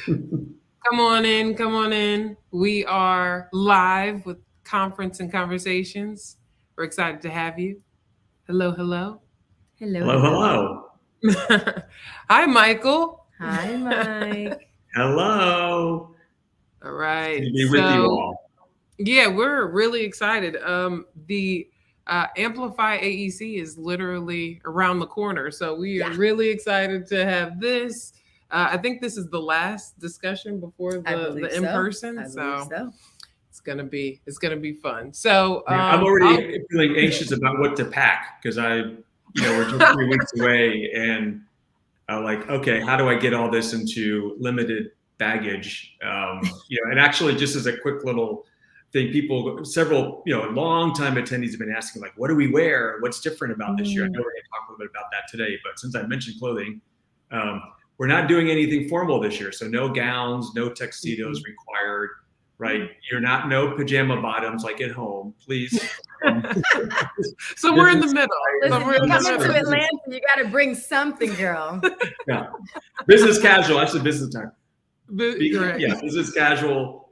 Come on in, come on in. We are live with Conference and Conversations. We're excited to have you. Hello, hello. Hello, Hello, hello. hello. Hi, Michael. Hi, Mike. Hello. All It's good right. to be with you So, all. yeah, we're really excited. The Amplify AEC is literally around the corner. So, we are Yeah, really excited to have this. I think this is the last discussion before I the believe in so. person. I believe So, so. it's gonna be fun. So Yeah, I'm I'll already feeling anxious about what to pack because we're just 3 weeks away, and like, okay, how do I get all this into limited baggage? And actually, just as a quick little thing, several, long time attendees have been asking, like, what do we wear? What's different about this year? I know Mm. we're going to talk a little bit about that today, but since I mentioned clothing, um, we're not doing anything formal this year. So no gowns, no tuxedos Mhm. required, right? You're not no pajama bottoms like at home, please. Um, somewhere in the business middle. Listen, Somewhere you in the come business into or middle. business, Atlanta, you got to bring something, girl. yeah, business casual. That's the business time. Correct. Yeah, business casual.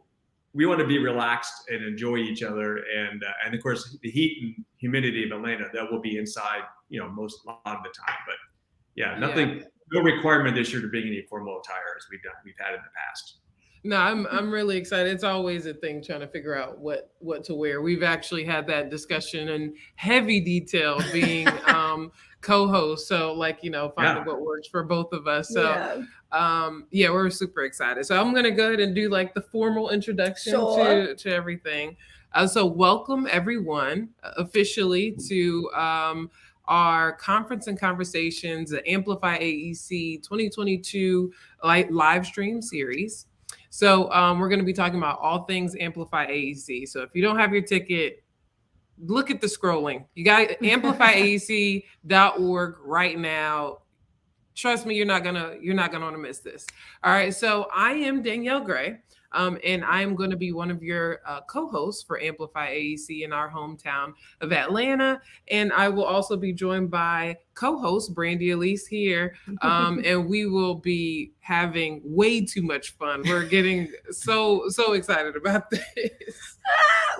We want to be relaxed and enjoy each other, and of course the heat and humidity of Atlanta that will be inside, most a lot of the time. But yeah, Yeah. no requirement this year to bring any formal attire as we've had in the past. No, I'm really excited. It's always a thing trying to figure out what to wear. We've actually had that discussion in heavy detail being co-host. So like, finding Yeah, what works for both of us. So Yeah, yeah, we're super excited. So I'm gonna go ahead and do like the formal introduction sure. to everything. So welcome everyone officially to our conference and conversations, the Amplify AEC 2022 live stream series. So we're going to be talking about all things Amplify AEC. So if you don't have your ticket, look at the scrolling. You got amplifyaec.org right now. Trust me, you're not gonna want to miss this. All right, so I am Danielle Gray, and I am going to be one of your co-hosts for Amplify AEC in our hometown of Atlanta, and I will also be joined by co-host Brande Elise here, and we will be having way too much fun. We're getting so excited about this.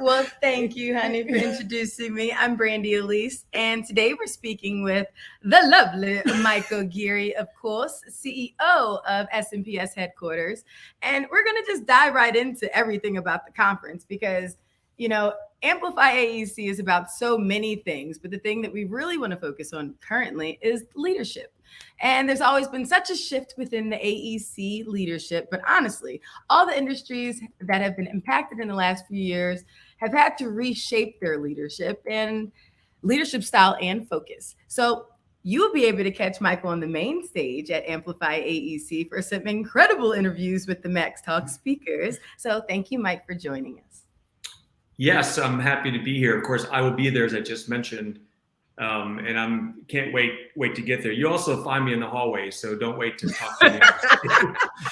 Well, thank you, honey, for introducing me. I'm Brande Elise, and today we're speaking with the lovely Michael Geary, of course, CEO of SMPS headquarters. And we're going to just dive right into everything about the conference because, you know, Amplify AEC is about so many things, but the thing that we really want to focus on currently is leadership. And there's always been such a shift within the AEC leadership, but honestly, all the industries that have been impacted in the last few years have had to reshape their leadership style and focus. So you'll be able to catch Michael on the main stage at Amplify AEC for some incredible interviews with the Max Talk speakers. So thank you, Mike, for joining us. yes, I'm happy to be here. Of course, I will be there as I just mentioned, and I'm can't wait to get there. You also find me in the hallway, so don't wait to talk to me.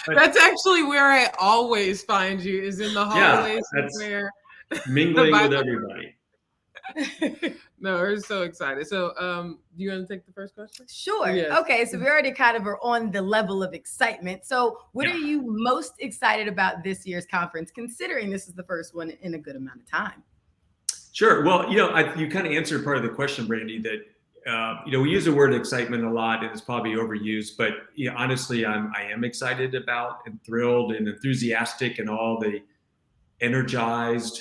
But That's actually where I always find you is in the yeah, hallways that's where mingling by with everybody. no, we're so excited. So, do you want to take the first question? Sure. Yes. Okay. So we already kind of are on the level of excitement. So, what Yeah. are you most excited about this year's conference, considering this is the first one in a good amount of time? Sure. Well, you kind of answered part of the question, Brandy. That we use the word excitement a lot, and it's probably overused. But honestly, I am excited about and thrilled and enthusiastic and all the energized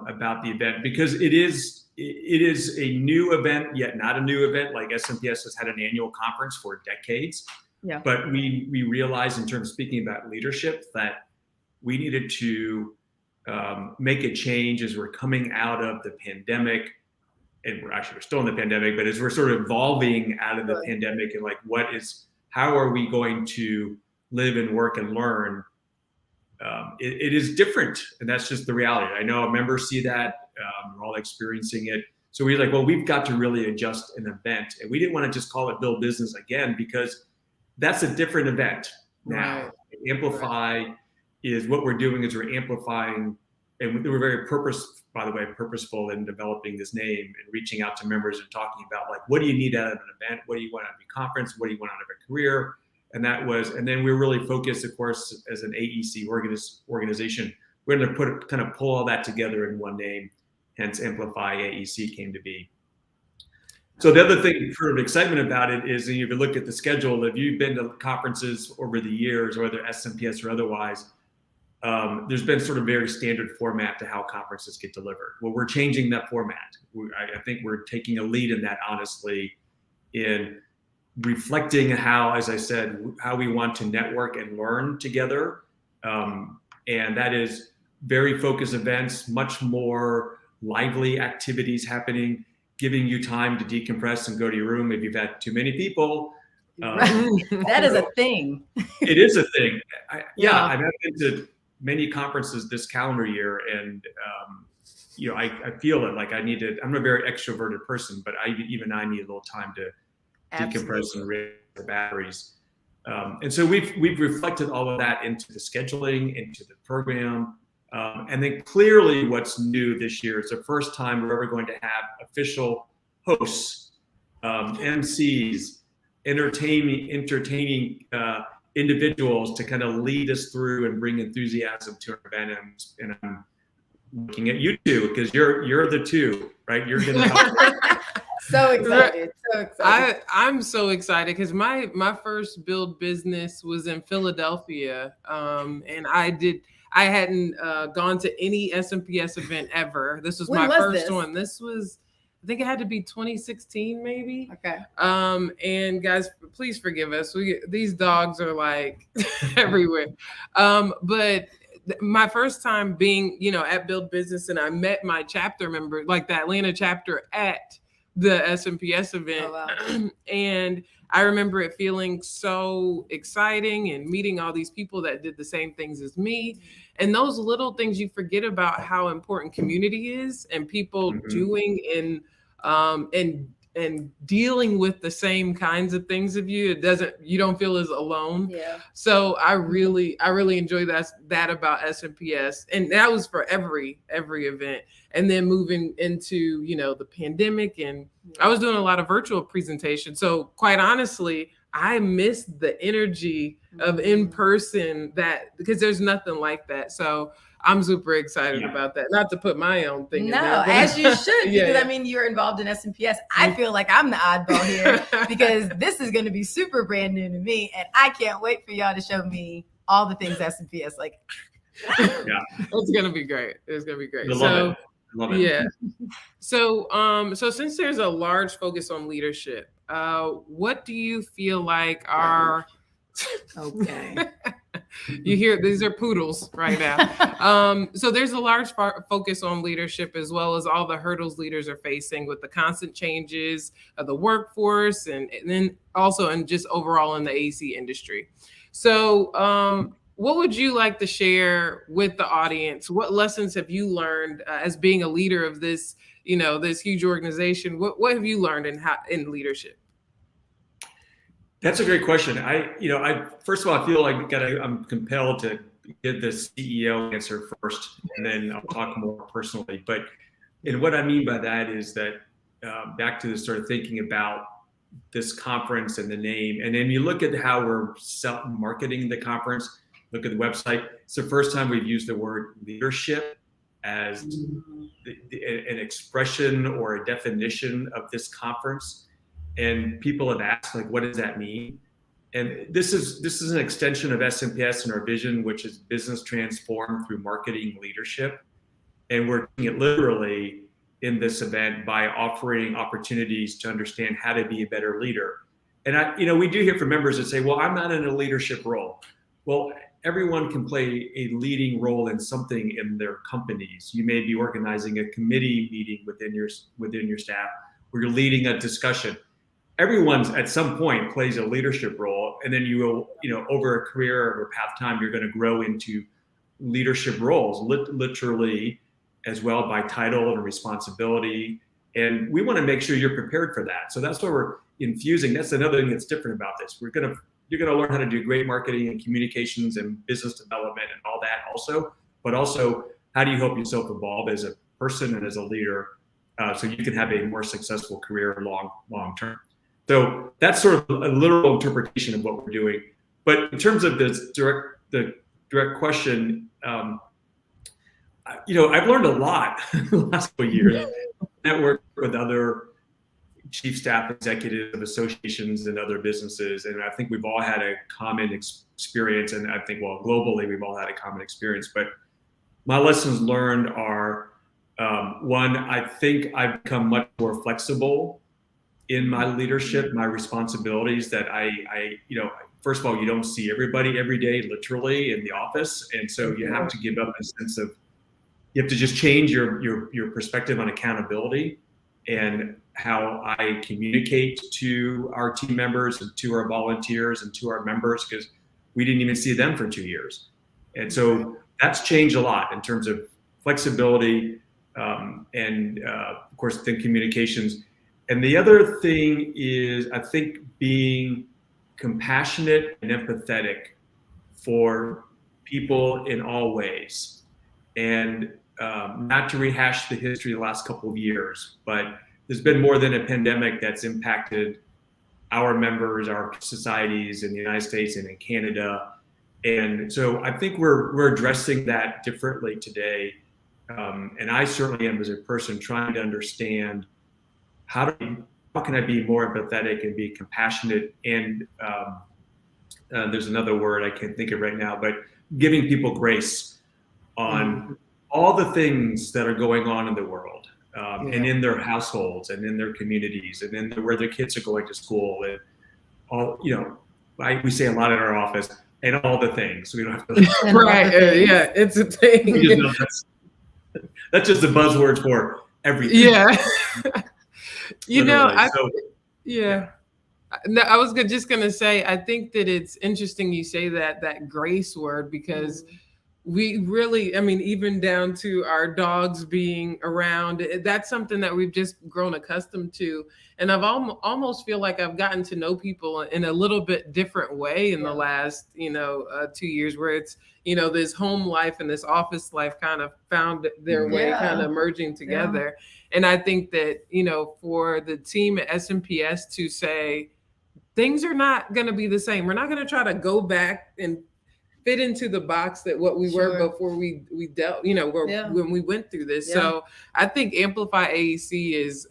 about the event because it is a new event, yet not a new event. Like SMPS has had an annual conference for decades, Yeah. but we realized in terms of speaking about leadership that we needed to make a change as we're coming out of the pandemic, and we're still in the pandemic, but as we're sort of evolving out of the Sure. pandemic, and like how are we going to live and work and learn? It is different, and that's just the reality. I know members see that, we're all experiencing it. So we're like, well, we've got to really adjust an event, and we didn't want to just call it Build Business again because that's a different event now. Right. Right. Amplify is what we're doing is we're amplifying, and we're very purposeful in developing this name and reaching out to members and talking about like, what do you need out of an event? What do you want out of a conference? What do you want out of a career? And then we're really focused, of course, as an AEC organization. We're going to kind of pull all that together in one name. Hence, Amplify AEC came to be. So the other thing for excitement about it is, if you look at the schedule, if you've been to conferences over the years, whether SMPS or otherwise, there's been sort of very standard format to how conferences get delivered. Well, we're changing that format. I think we're taking a lead in that, honestly, in reflecting how, as I said, how we want to network and learn together. And that is very focused events, much more lively activities happening, giving you time to decompress and go to your room if you've had too many people. That is a thing. It is a thing. I've been to many conferences this calendar year, and I feel it. Like I'm a very extroverted person, but I need a little time to decompress and raise the batteries. And so we've reflected all of that into the scheduling, into the program. And then clearly what's new this year is the first time we're ever going to have official hosts, MCs, entertaining individuals to kind of lead us through and bring enthusiasm to our event. And I'm looking at you two, because you're the two, right? You're going to help. So excited. I'm so excited because my first build business was in Philadelphia. And I hadn't gone to any SMPS event ever. This was my first one. This was, I think it had to be 2016, maybe. Okay. And guys, please forgive us. These dogs are like everywhere. But my first time being, at Build Business, and I met my chapter member, like the Atlanta chapter, at the SMPS event. Oh, wow. And I remember it feeling so exciting and meeting all these people that did the same things as me. And those little things, you forget about how important community is, and people doing and dealing with the same kinds of things of you. You don't feel as alone. Yeah. So I really enjoy that about SMPS. And that was for every event. And then moving into, the pandemic, and I was doing a lot of virtual presentations. So quite honestly, I missed the energy of in person, because there's nothing like that. So I'm super excited about that. Not to put my own thing in there. As you should, because you're involved in SMPS. I feel like I'm the oddball here because this is going to be super brand new to me, and I can't wait for y'all to show me all the things SMPS like. Yeah, it's going to be great. It's going to be great. Love it. Yeah. So since there's a large focus on leadership, what do you feel like are okay? You hear these are poodles right now. So there's a large focus on leadership, as well as all the hurdles leaders are facing with the constant changes of the workforce, and then also and just overall in the AC industry. So what would you like to share with the audience? What lessons have you learned as being a leader of this, this huge organization? What have you learned in leadership? That's a great question. I first of all, I feel like I'm compelled to get the CEO answer first, and then I'll talk more personally. And what I mean by that is that back to the sort of thinking about this conference and the name, and then you look at how we're marketing the conference. Look at the website. It's the first time we've used the word leadership as an expression or a definition of this conference. And people have asked, like, what does that mean? And this is an extension of SMPS and our vision, which is business transformed through marketing leadership. And we're doing it literally in this event by offering opportunities to understand how to be a better leader. And we do hear from members that say, well, I'm not in a leadership role. Well, everyone can play a leading role in something in their companies. You may be organizing a committee meeting within your staff, where you're leading a discussion. Everyone's at some point plays a leadership role, and then you will, over a career or path time, you're going to grow into leadership roles, literally, as well, by title and responsibility. And we want to make sure you're prepared for that. So that's what we're infusing. That's another thing that's different about this. You're going to learn how to do great marketing and communications and business development and all that also, but also how do you help yourself evolve as a person and as a leader, so you can have a more successful career long term. So that's sort of a literal interpretation of what we're doing. But in terms of the direct question, I've learned a lot the last couple of years. Network with other chief staff executives of associations and other businesses, and I think we've all had a common experience. And I think, well, globally, we've all had a common experience. But my lessons learned are, one, I think I've become much more flexible in my leadership, my responsibilities. That first of all, you don't see everybody every day, literally, in the office, and so you have to give up a sense of, you have to just change your perspective on accountability and how I communicate to our team members and to our volunteers and to our members, because we didn't even see them for 2 years. And so that's changed a lot in terms of flexibility, and of course, then communications. And the other thing is, I think, being compassionate and empathetic for people in all ways. And not to rehash the history of the last couple of years, but there's been more than a pandemic that's impacted our members, our societies in the United States and in Canada. And so I think we're addressing that differently today. And I certainly am, as a person, trying to understand how can I be more empathetic and be compassionate, and there's another word I can't think of right now, but giving people grace on all the things that are going on in the world, and in their households and in their communities and in where their kids are going to school, and all, we say a lot in our office, and all the things. We don't have to. Right. Yeah, it's a thing. We just know that's just the buzzwords for everything. Yeah. Yeah. No, I was just going to say, I think that it's interesting you say that grace word, because we really, I mean, even down to our dogs being around, that's something that we've just grown accustomed to. And I've almost feel like I've gotten to know people in a little bit different way in the last, 2 years, where it's, this home life and this office life kind of found their way, kind of merging together. And I think that, for the team at SMPS to say, things are not going to be the same. We're not going to try to go back and fit into the box that what we were before we dealt, when we went through this. So I think Amplify AEC is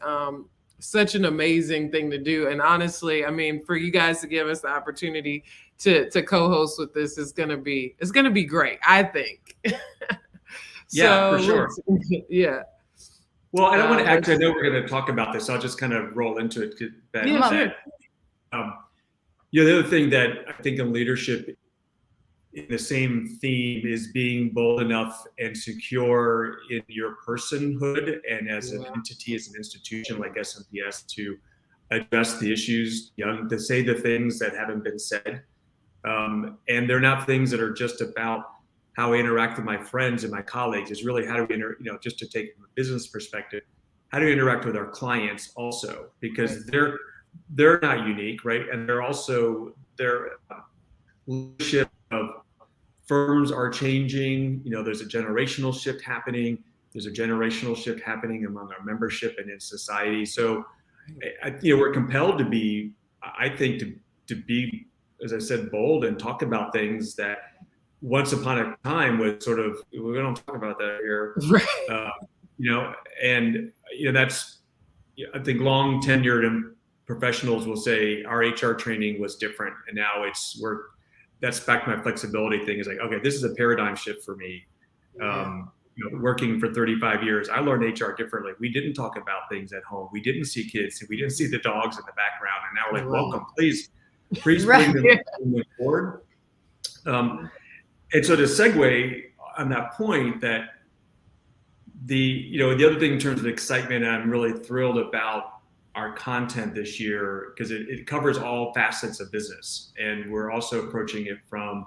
such an amazing thing to do. And honestly, I mean, for you guys to give us the opportunity to co-host with this it's gonna be great, I think. For sure. Yeah. Well, I don't want to actually, I know we're going to talk about this. I'll just kind of roll into it. The other thing that I think in leadership, in the same theme, is being bold enough and secure in your personhood and as an entity, as an institution like SMPS, to address the issues, to say the things that haven't been said. And they're not things that are just about how I interact with my friends and my colleagues. Is really how do we, just to take from a business perspective, how do we interact with our clients also? Because they're not unique, right? And they're also, their leadership of firms are changing. There's a generational shift happening. There's a generational shift happening among our membership and in society. So, we're compelled to be, I think, to be, as I said, bold and talk about things that once upon a time was sort of, we don't talk about that here, that's, I think long tenured professionals will say our HR training was different, and now that's back to my flexibility thing. Is like, okay, this is a paradigm shift for me. Working for 35 years, I learned HR differently. We didn't talk about things at home. We didn't see kids. We didn't see the dogs in the background. And now we're like, welcome, please bring them forward. And so to segue on that point, that the other thing in terms of excitement, and I'm really thrilled about our content this year, because it covers all facets of business, and we're also approaching it from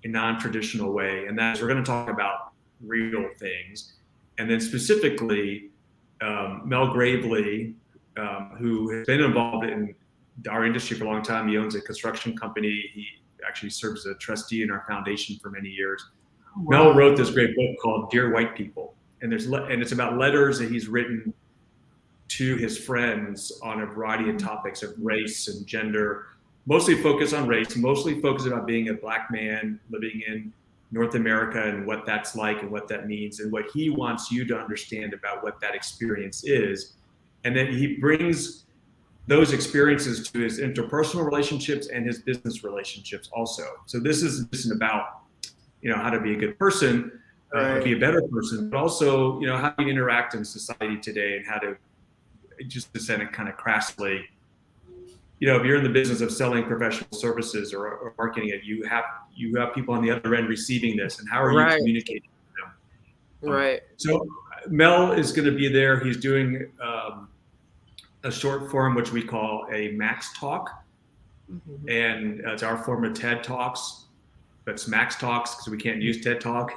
a non-traditional way. And that is, we're going to talk about real things. And then specifically, Mel Gravely, who has been involved in our industry for a long time. He owns a construction company. He actually serves as a trustee in our foundation for many years. Mel wrote this great book called Dear White People. And it's about letters that he's written to his friends on a variety of topics of race and gender, mostly focused on race, mostly focused about being a Black man living in North America and what that's like and what that means and what he wants you to understand about what that experience is. And then he brings those experiences to his interpersonal relationships and his business relationships also. So this isn't just about, how to be a good person, be a better person, but also, how you interact in society today and how to, just to say it kind of crassly, if you're in the business of selling professional services or marketing it, you have people on the other end receiving this, and how are you communicating with them? Right. So Mel is going to be there. He's doing a short form, which we call a Max Talk, and it's our form of TED Talks, but it's Max Talks because we can't use TED Talk.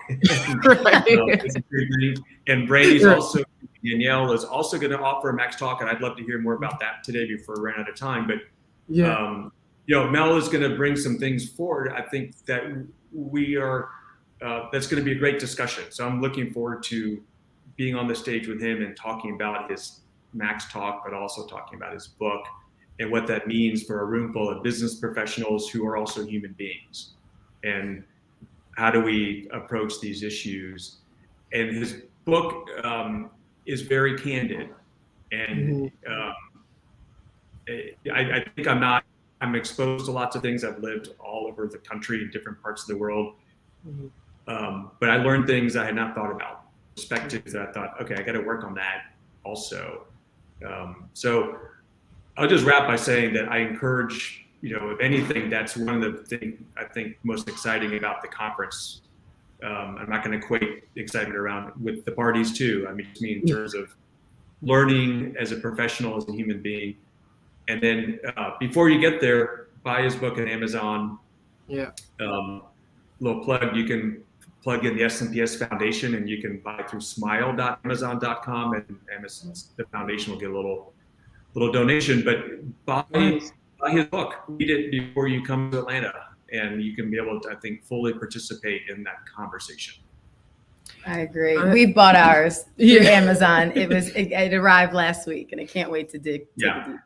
And Brande's also, Danielle is also going to offer a Max Talk, and I'd love to hear more about that today before we run out of time. But Mel is going to bring some things forward. I think that we are. That's going to be a great discussion. So I'm looking forward to being on the stage with him and talking about his Max Talk, but also talking about his book and what that means for a room full of business professionals who are also human beings. And how do we approach these issues? And his book is very candid. And I think I'm exposed to lots of things. I've lived all over the country in different parts of the world. But I learned things I had not thought about, perspectives that I thought, okay, I got to work on that also. So I'll just wrap by saying that I encourage, if anything, that's one of the things I think most exciting about the conference. I'm not going to equate excitement around with the parties too. I mean in terms of learning as a professional, as a human being. And then before you get there, buy his book on Amazon. Little plug, you can plug in the SMPS Foundation and you can buy through smile.amazon.com, and the foundation will get a little donation, but buy his book, read it before you come to Atlanta, and you can be able to, I think, fully participate in that conversation. I agree. We've bought ours through Amazon. It arrived last week, and I can't wait to dig.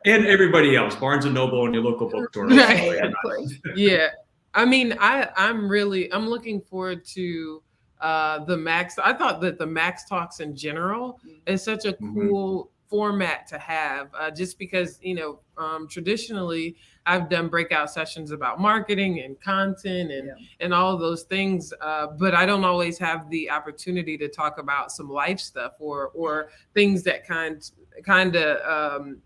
And everybody else, Barnes and Noble and your local bookstore. Of course. Yeah. I mean, I'm looking forward to the Max. I thought that the Max Talks in general is such a cool format to have, just because, traditionally I've done breakout sessions about marketing and content and all of those things. But I don't always have the opportunity to talk about some life stuff or things that kind of,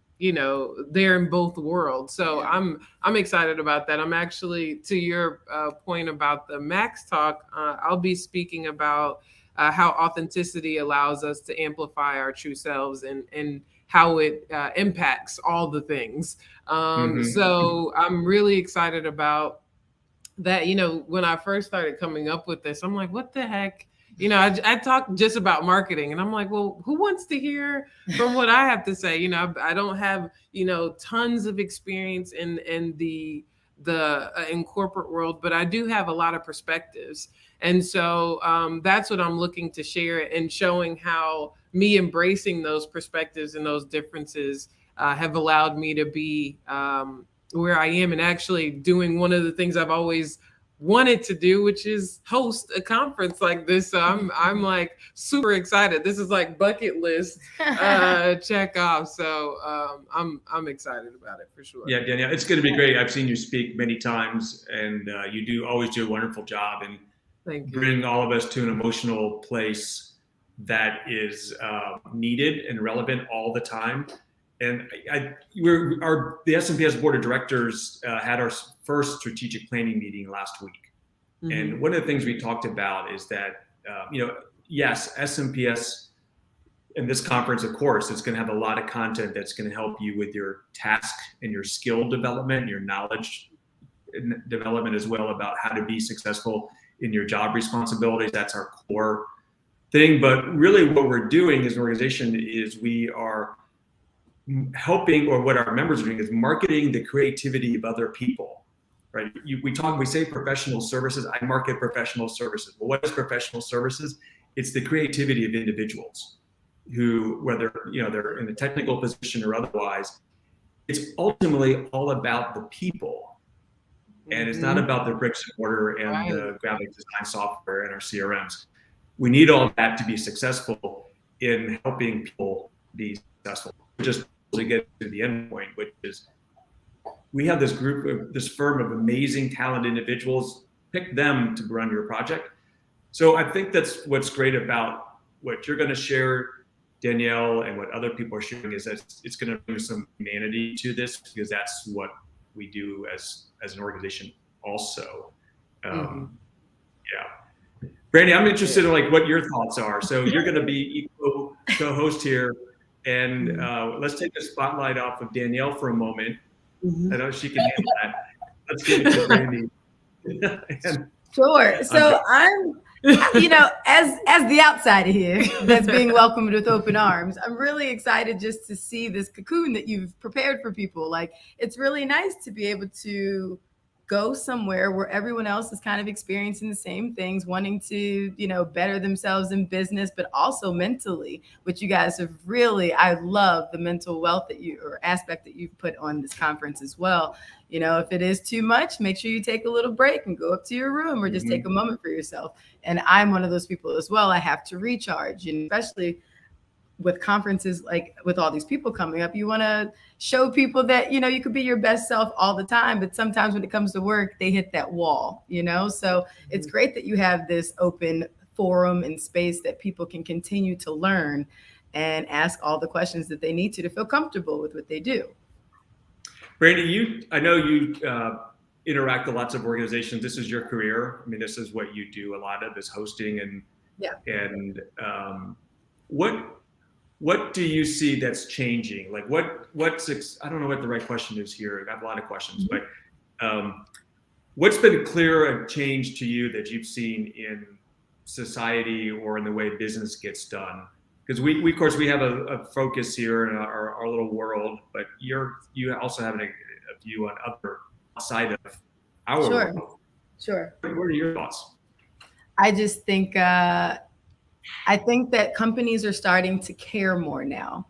they're in both worlds. So I'm excited about that. I'm actually, to your point about the Max Talk, I'll be speaking about how authenticity allows us to amplify our true selves and how it impacts all the things. So I'm really excited about that. When I first started coming up with this, I'm like, what the heck? I talk just about marketing, and I'm like, well, who wants to hear from what I have to say? I don't have, tons of experience in the in corporate world, but I do have a lot of perspectives. And so that's what I'm looking to share, and showing how me embracing those perspectives and those differences have allowed me to be where I am, and actually doing one of the things I've always wanted to do, which is host a conference like this. So I'm like super excited. This is like bucket list check off. So I'm excited about it for sure. Yeah, Danielle, it's going to be great. I've seen you speak many times, and you always do a wonderful job in bringing all of us to an emotional place that is needed and relevant all the time. And the SMPS board of directors had our first strategic planning meeting last week. And one of the things we talked about is that, yes, SMPS and this conference, of course, is going to have a lot of content that's going to help you with your task and your skill development, your knowledge development as well, about how to be successful in your job responsibilities. That's our core thing. But really what we're doing as an organization is we are helping, or what our members are doing is marketing the creativity of other people, right? We say professional services. I market professional services. Well, what is professional services? It's the creativity of individuals who, whether they're in a technical position or otherwise, it's ultimately all about the people And it's not Mhm. about the bricks and mortar and Right. the graphic design software and our CRMs. We need all that to be successful in helping people be successful. Just to get to the end point, which is we have this firm of amazing, talented individuals. Pick them to run your project. So I think that's what's great about what you're going to share, Danielle, and what other people are sharing is that it's going to bring some humanity to this, because that's what we do as an organization also. Yeah. Brande, I'm interested in like what your thoughts are. So you're going to be co-host here, and let's take the spotlight off of Danielle for a moment. I know she can handle that. Let's give it to Brande. Sure. So I'm, as the outsider here that's being welcomed with open arms, I'm really excited just to see this cocoon that you've prepared for people. Like, it's really nice to be able to go somewhere where everyone else is kind of experiencing the same things, wanting to, better themselves in business, but also mentally, which you guys have really, I love the mental wealth or aspect that you've put on this conference as well. If it is too much, make sure you take a little break and go up to your room or just take a moment for yourself. And I'm one of those people as well. I have to recharge, and especially with conferences, like with all these people coming up, you want to show people that, you could be your best self all the time, but sometimes when it comes to work, they hit that wall, so it's great that you have this open forum and space that people can continue to learn and ask all the questions that they need to feel comfortable with what they do. Brande, I know you interact with lots of organizations. This is your career. I mean, this is what you do a lot of, is hosting and what do you see that's changing? Like I don't know what the right question is here. I have a lot of questions, but what's been clear a change to you that you've seen in society or in the way business gets done? Because we of course we have a focus here in our little world, but you also have a view on other side of our world. Sure. What are your thoughts? I just think I think that companies are starting to care more now,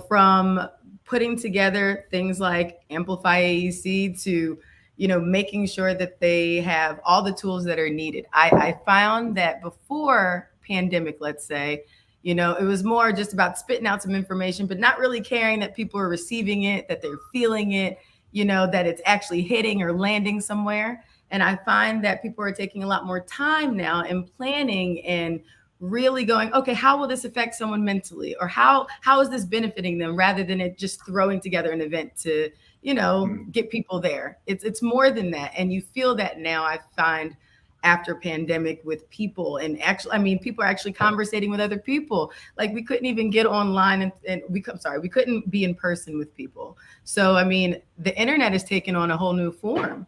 from putting together things like Amplify AEC to, making sure that they have all the tools that are needed. I found that before pandemic, let's say, it was more just about spitting out some information, but not really caring that people are receiving it, that they're feeling it, that it's actually hitting or landing somewhere. And I find that people are taking a lot more time now and planning and really going, okay, how will this affect someone mentally? Or how is this benefiting them, rather than it just throwing together an event to, get people there. It's more than that. And you feel that now, I find, after pandemic, with people. And actually, people are actually conversating with other people. Like, we couldn't even get online and we couldn't be in person with people. So, the internet has taken on a whole new form.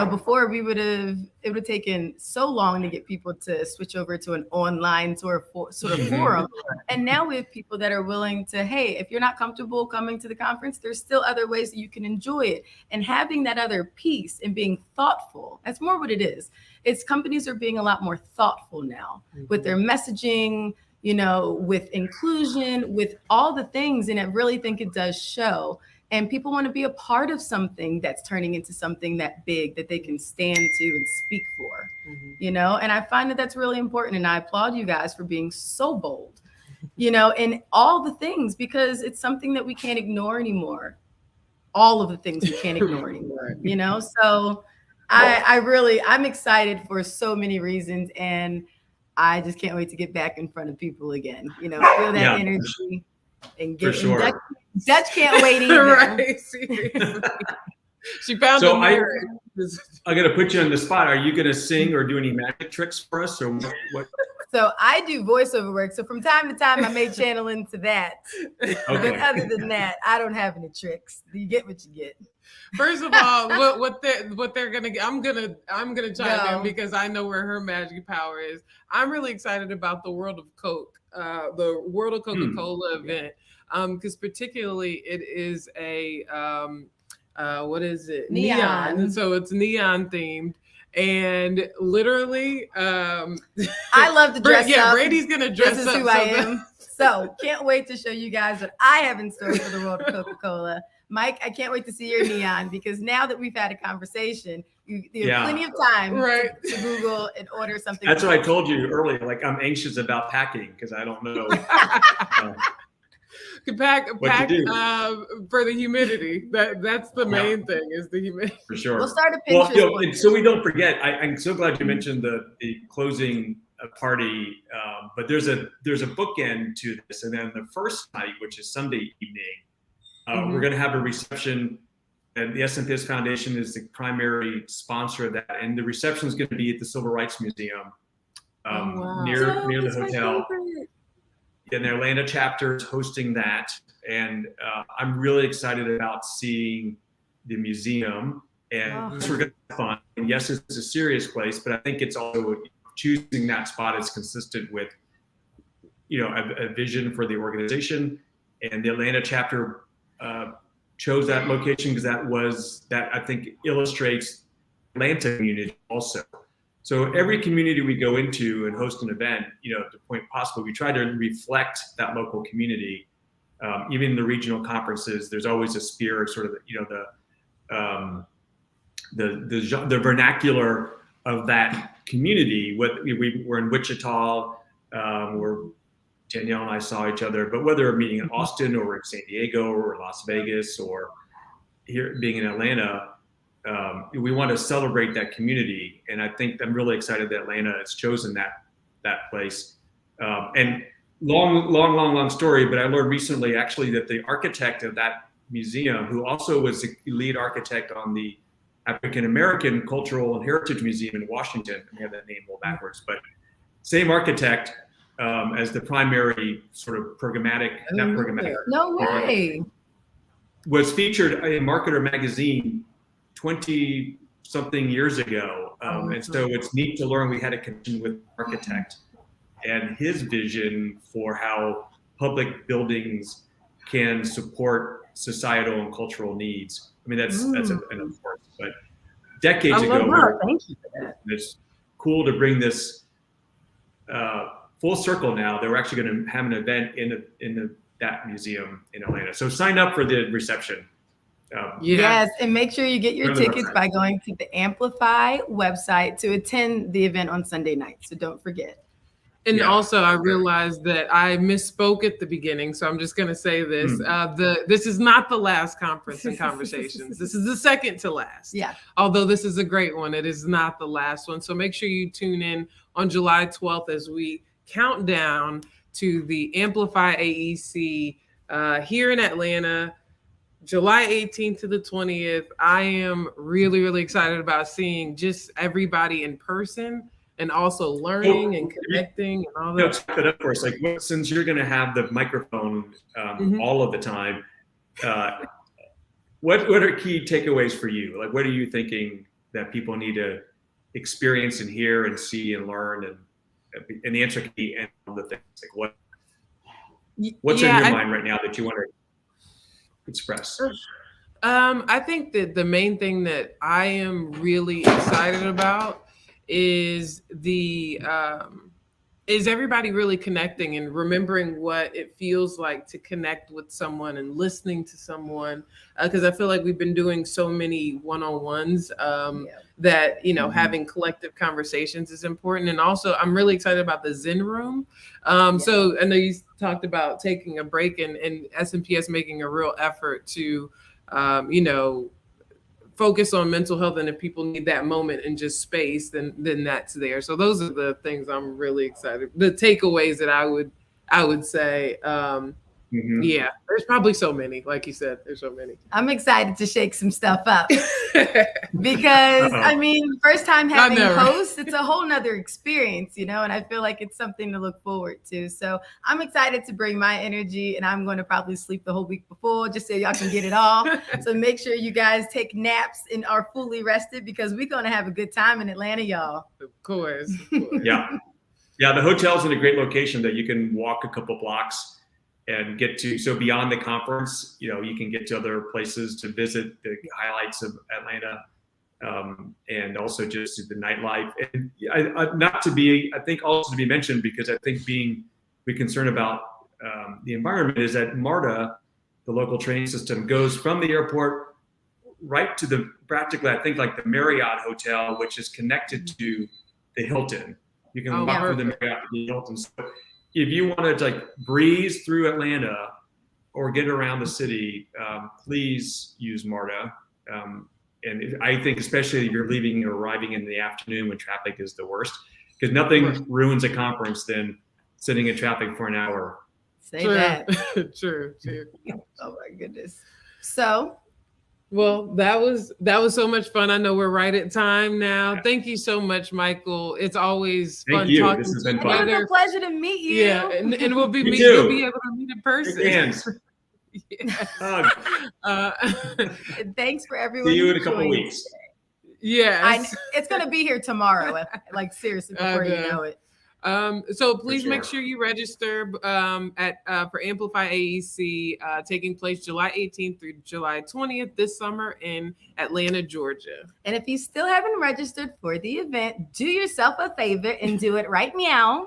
Before it would have taken so long to get people to switch over to an online sort of forum. And now we have people that are willing to, hey, if you're not comfortable coming to the conference, there's still other ways that you can enjoy it. And having that other piece and being thoughtful, that's more what it is. It's companies are being a lot more thoughtful now with their messaging, with inclusion, with all the things. And I really think it does show. And people want to be a part of something that's turning into something that big that they can stand to and speak for, and I find that that's really important. And I applaud you guys for being so bold, in all the things, because it's something that we can't ignore anymore. All of the things we can't ignore anymore, So I'm excited for so many reasons. And I just can't wait to get back in front of people again, feel that energy and get Dutch can't wait either. Right, seriously. She found so I'm going to put you on the spot. Are you going to sing or do any magic tricks for us, or what? So I do voiceover work. So from time to time, I may channel into that. Okay. But other than that, I don't have any tricks. You get what you get. First of all, what they're gonna get, I'm gonna chime in because I know where her magic power is. I'm really excited about the World of Coke, the World of Coca-Cola event. Because particularly it is a what is it? Neon. So it's neon themed. And literally I love to dress up. Yeah, Brandy's gonna dress up. This is who I am. So can't wait to show you guys what I have in store for the World of Coca-Cola. Mike, I can't wait to see your neon, because now that we've had a conveation, you have plenty of time to Google and order something. That's what I told you earlier. Like, I'm anxious about packing because I don't know. Pack for the humidity. That's the main thing, is the humidity. For sure. We'll start a Pinterest. And so we don't forget. I'm so glad you mentioned the closing party. But there's a bookend to this, and then the first night, which is Sunday evening, we're going to have a reception. And the SMPS Foundation is the primary sponsor of that, and the reception is going to be at the Civil Rights Museum near the hotel. And the Atlanta chapter is hosting that, and I'm really excited about seeing the museum. And we're going to have fun. And yes, it's a serious place, but I think it's also choosing that spot is consistent with, a vision for the organization. And the Atlanta chapter chose that location because that I think illustrates Atlanta community also. So every community we go into and host an event, to the point possible, we try to reflect that local community. Even in the regional conferences, there's always a spirit, sort of, the vernacular of that community. We're in Wichita, where Danielle and I saw each other, but whether we're meeting in Austin or in San Diego or Las Vegas or here being in Atlanta, we want to celebrate that community. And I think I'm really excited that Atlanta has chosen that place. And long story, but I learned recently actually that the architect of that museum, who also was the lead architect on the African American Cultural and Heritage Museum in Washington, I have that name a little backwards, but same architect as the primary sort of No way. Was featured in Marketer magazine 20 something years ago. And so it's neat to learn we had a connection with the architect and his vision for how public buildings can support societal and cultural needs. I mean, that's an importance, but decades ago, thank you for that. It's cool to bring this full circle now. They're actually going to have an event in that museum in Atlanta. So sign up for the reception. Yes, and make sure you get your tickets by going to the Amplify website to attend the event on Sunday night. So don't forget. And also, I realized that I misspoke at the beginning, so I'm just going to say this. This is not the last conference and conversations. This is the second to last. Yeah. Although this is a great one, it is not the last one. So make sure you tune in on July 12th as we count down to the Amplify AEC here in Atlanta, July 18th to the 20th. I am really, really excited about seeing just everybody in person, and also learning and connecting and all that. Check it up for us. Like, since you're going to have the microphone all of the time, what are key takeaways for you? Like, what are you thinking that people need to experience and hear and see and learn? And the answer can be any of the things. Like, what's in your mind right now that you want to express? I think that the main thing that I am really excited about is is everybody really connecting and remembering what it feels like to connect with someone and listening to someone, because I feel like we've been doing so many one-on-ones that having collective conversations is important. And also I'm really excited about the Zen room. So I know you talked about taking a break, and SMPS making a real effort to focus on mental health, and if people need that moment and just space, then that's there. So those are the things I'm really excited. The takeaways that I would say, yeah, there's probably so many. Like you said, there's so many. I'm excited to shake some stuff up because I mean, first time having hosts, it's a whole nother experience, and I feel like it's something to look forward to. So I'm excited to bring my energy, and I'm going to probably sleep the whole week before just so y'all can get it all. So make sure you guys take naps and are fully rested, because we're going to have a good time in Atlanta, y'all. Of course. Yeah. The hotel's in a great location that you can walk a couple blocks and get to. So beyond the conference, you can get to other places to visit the highlights of Atlanta, and also just the nightlife. And I think also to be mentioned, because I think being concerned about the environment, is that MARTA the local train system goes from the airport right to practically, I think, like the Marriott Hotel, which is connected to the Hilton. You can walk through the Marriott to the Hilton. So if you want to like breeze through Atlanta or get around the city, please use MARTA. And I think especially if you're leaving and arriving in the afternoon when traffic is the worst, because nothing ruins a conference than sitting in traffic for an hour. Say that. True. Oh my goodness. So, well, that was so much fun. I know we're right at time now. Thank you so much, Michael. It's always fun talking. This has been fun. It was a pleasure to meet you. Yeah, and we'll be able to meet in person. Thanks for everyone. See you in a couple of weeks. Yeah, it's gonna be here tomorrow. Like seriously, before you know it. So please make sure you register for Amplify AEC, taking place July 18th through July 20th this summer in Atlanta, Georgia. And if you still haven't registered for the event, do yourself a favor and do it right now.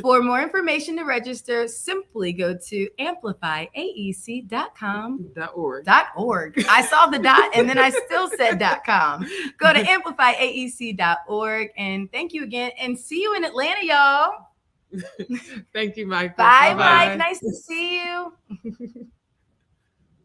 For more information to register, simply go to amplifyaec.com.org. I saw the dot and then I still said .com. Go to amplifyaec.org, and thank you again, and see you in Atlanta, y'all. Thank you, Mike. Bye, Mike. Nice to see you.